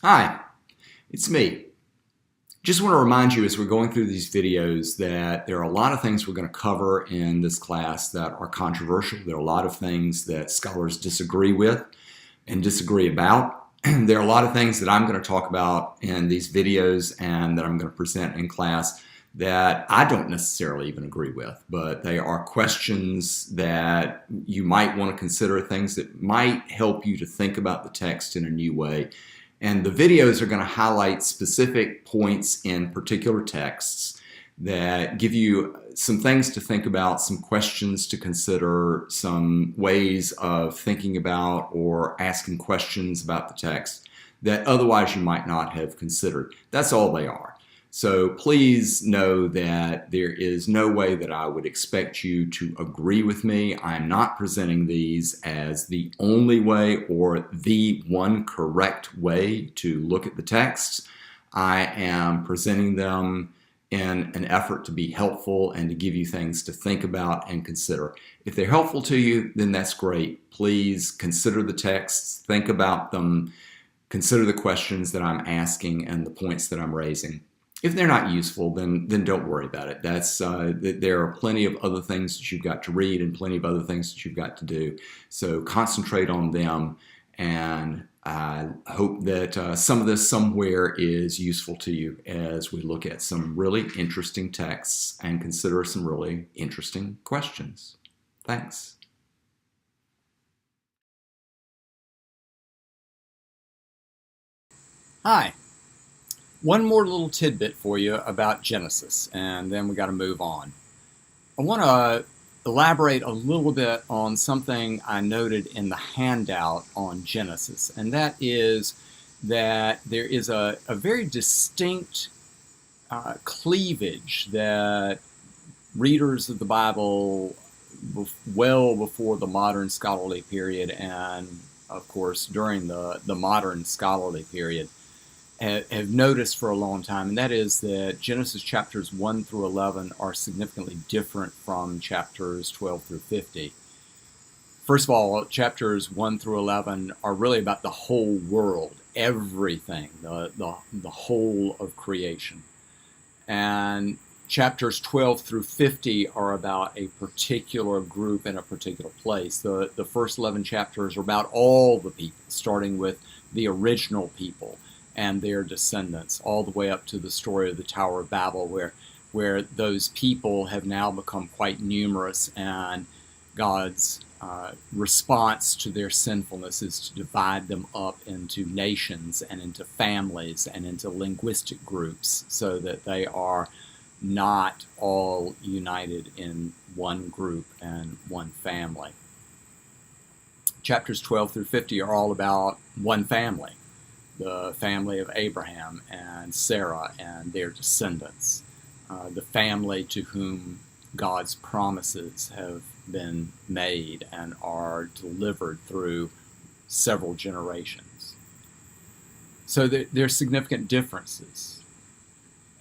Hi, it's me. Just want to remind you as we're going through these videos that there are a lot of things we're going to cover in this class that are controversial. There are a lot of things that scholars disagree with and disagree about. There are a lot of things that I'm going to talk about in these videos and that I'm going to present in class that I don't necessarily even agree with, but they are questions that you might want to consider, things that might help you to think about the text in a new way. And the videos are going to highlight specific points in particular texts that give you some things to think about, some questions to consider, some ways of thinking about or asking questions about the text that otherwise you might not have considered. That's all they are. So please know that there is no way that I would expect you to agree with me. I'm not presenting these as the only way or the one correct way to look at the text. I am presenting them in an effort to be helpful and to give you things to think about and consider. If they're helpful to you, then that's great. Please consider the texts, think about them, consider the questions that I'm asking and the points that I'm raising. If they're not useful, then don't worry about it. There are plenty of other things that you've got to read and plenty of other things that you've got to do. So concentrate on them, and I hope that some of this somewhere is useful to you as we look at some really interesting texts and consider some really interesting questions. Thanks. Hi. One more little tidbit for you about Genesis, and then we got to move on. I want to elaborate a little bit on something I noted in the handout on Genesis, and that is that there is a very distinct cleavage that readers of the Bible well before the modern scholarly period and, of course, during the modern scholarly period have noticed for a long time, and that is that Genesis chapters 1 through 11 are significantly different from chapters 12 through 50. First of all, chapters 1 through 11 are really about the whole world, everything, the whole of creation. And chapters 12 through 50 are about a particular group in a particular place. The first 11 chapters are about all the people, starting with the original people and their descendants, all the way up to the story of the Tower of Babel, where those people have now become quite numerous, and God's response to their sinfulness is to divide them up into nations and into families and into linguistic groups so that they are not all united in one group and one family. Chapters 12 through 50 are all about one family, the family of Abraham and Sarah and their descendants, the family to whom God's promises have been made and are delivered through several generations. So there are significant differences.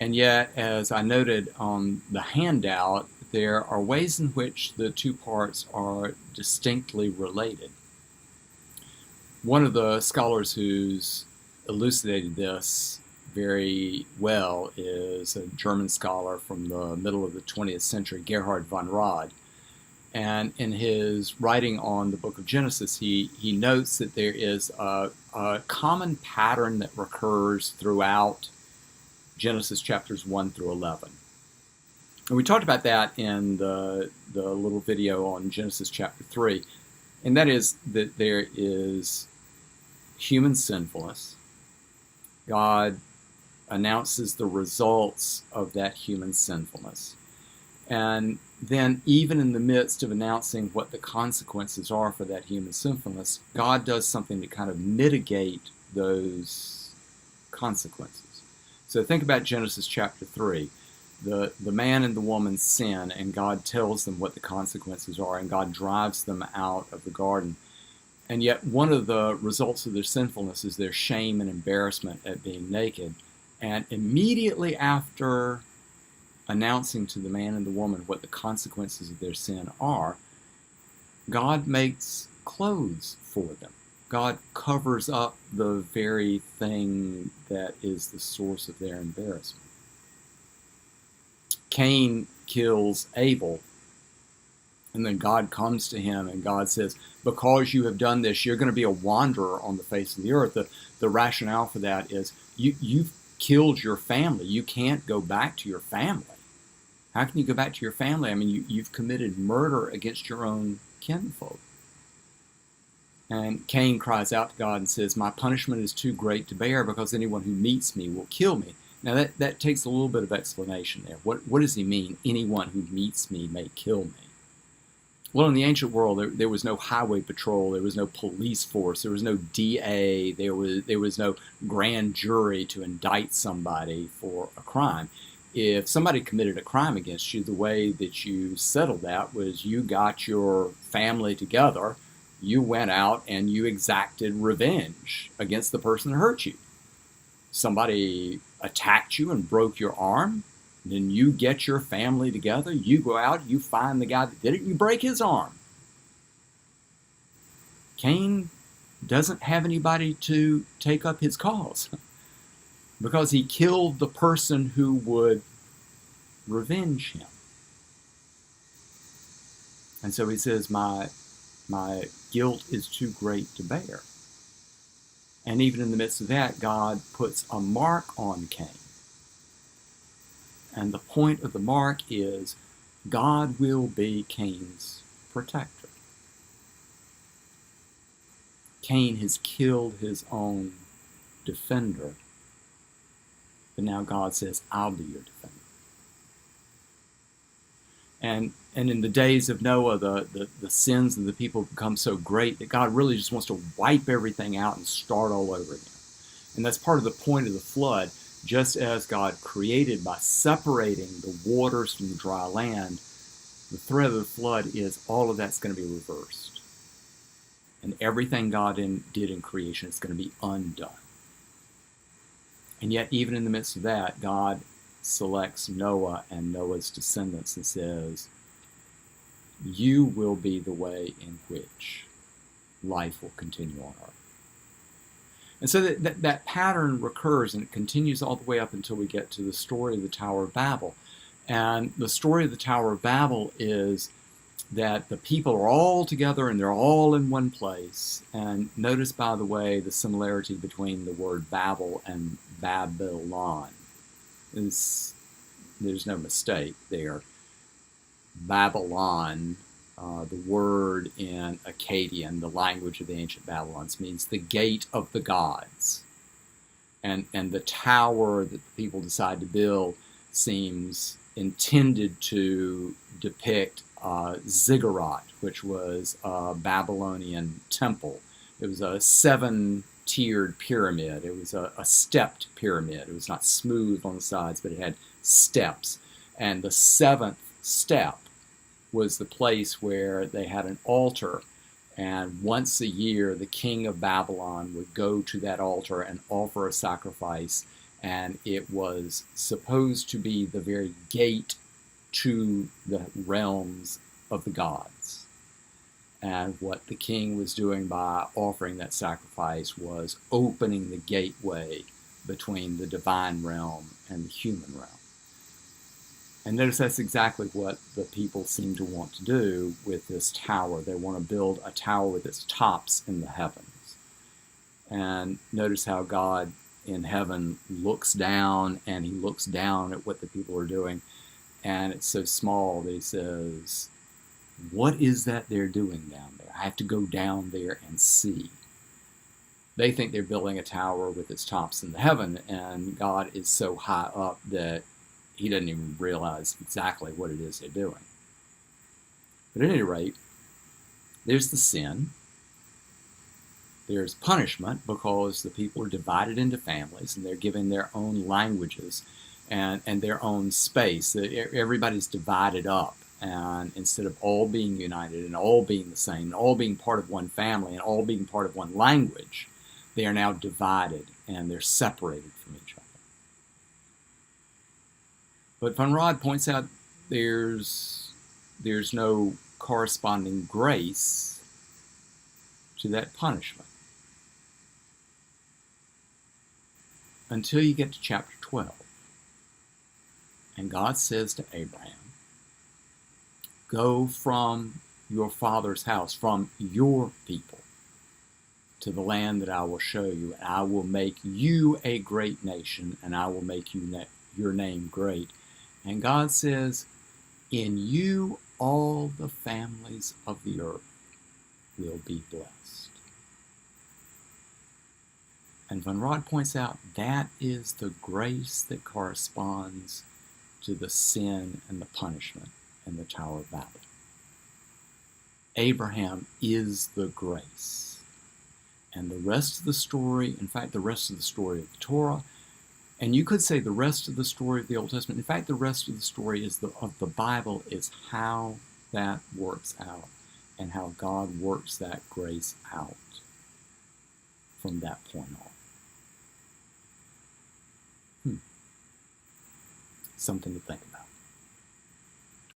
And yet, as I noted on the handout, there are ways in which the two parts are distinctly related. One of the scholars who's elucidated this very well is a German scholar from the middle of the 20th century, Gerhard von Rad. And in his writing on the book of Genesis, he notes that there is a common pattern that recurs throughout Genesis chapters 1 through 11. And we talked about that in the little video on Genesis chapter 3. And that is that there is human sinfulness. God announces the results of that human sinfulness. And then, even in the midst of announcing what the consequences are for that human sinfulness, God does something to kind of mitigate those consequences. So think about Genesis chapter 3. The man and the woman sin, and God tells them what the consequences are, and God drives them out of the garden. And yet one of the results of their sinfulness is their shame and embarrassment at being naked. And immediately after announcing to the man and the woman what the consequences of their sin are, God makes clothes for them. God covers up the very thing that is the source of their embarrassment. Cain kills Abel, and then God comes to him and God says, because you have done this, you're going to be a wanderer on the face of the earth. The rationale for that is you've killed your family. You can't go back to your family. How can you go back to your family? I mean, you've committed murder against your own kinfolk. And Cain cries out to God and says, my punishment is too great to bear because anyone who meets me will kill me. Now that takes a little bit of explanation there. What does he mean, anyone who meets me may kill me? Well, in the ancient world, there was no highway patrol, there was no police force, there was no DA, there was no grand jury to indict somebody for a crime. If somebody committed a crime against you, the way that you settled that was you got your family together, you went out and you exacted revenge against the person who hurt you. Somebody attacked you and broke your arm, then you get your family together, you go out, you find the guy that did it, and you break his arm. Cain doesn't have anybody to take up his cause because he killed the person who would revenge him. And so he says, my guilt is too great to bear. And even in the midst of that, God puts a mark on Cain. And the point of the mark is God will be Cain's protector. Cain has killed his own defender, but now God says, I'll be your defender. And in the days of Noah, the sins of the people become so great that God really just wants to wipe everything out and start all over again. And that's part of the point of the flood. Just as God created by separating the waters from the dry land, the threat of the flood is all of that's going to be reversed. And everything God did in creation is going to be undone. And yet, even in the midst of that, God selects Noah and Noah's descendants and says, you will be the way in which life will continue on earth. And so that pattern recurs, and it continues all the way up until we get to the story of the Tower of Babel. And the story of the Tower of Babel is that the people are all together and they're all in one place. And notice, by the way, the similarity between the word Babel and Babylon. There's no mistake there. Babylon, the word in Akkadian, the language of the ancient Babylons, means the gate of the gods. And the tower that the people decide to build seems intended to depict ziggurat, which was a Babylonian temple. It was a 7-tiered pyramid. It was a stepped pyramid. It was not smooth on the sides, but it had steps. And the 7th step was the place where they had an altar, and once a year the king of Babylon would go to that altar and offer a sacrifice, and it was supposed to be the very gate to the realms of the gods. And what the king was doing by offering that sacrifice was opening the gateway between the divine realm and the human realm. And notice that's exactly what the people seem to want to do with this tower. They want to build a tower with its tops in the heavens. And notice how God in heaven looks down, and he looks down at what the people are doing. And it's so small that he says, what is that they're doing down there? I have to go down there and see. They think they're building a tower with its tops in the heaven, and God is so high up that he doesn't even realize exactly what it is they're doing. But at any rate, there's the sin. There's punishment because the people are divided into families and they're given their own languages and their own space. Everybody's divided up, and instead of all being united and all being the same, and all being part of one family and all being part of one language, they are now divided and they're separated from each other. But Van Rad points out there's no corresponding grace to that punishment. until you get to chapter 12. And God says to Abraham, go from your father's house, from your people, to the land that I will show you, and I will make you a great nation, and I will make your name great. And God says, in you all the families of the earth will be blessed. And Van Rad points out that is the grace that corresponds to the sin and the punishment in the Tower of Babel. Abraham is the grace. And the rest of the story, in fact, the rest of the story of the Torah, and you could say the rest of the story of the Old Testament, in fact, the rest of the story of the Bible is how that works out and how God works that grace out from that point on. Something to think about.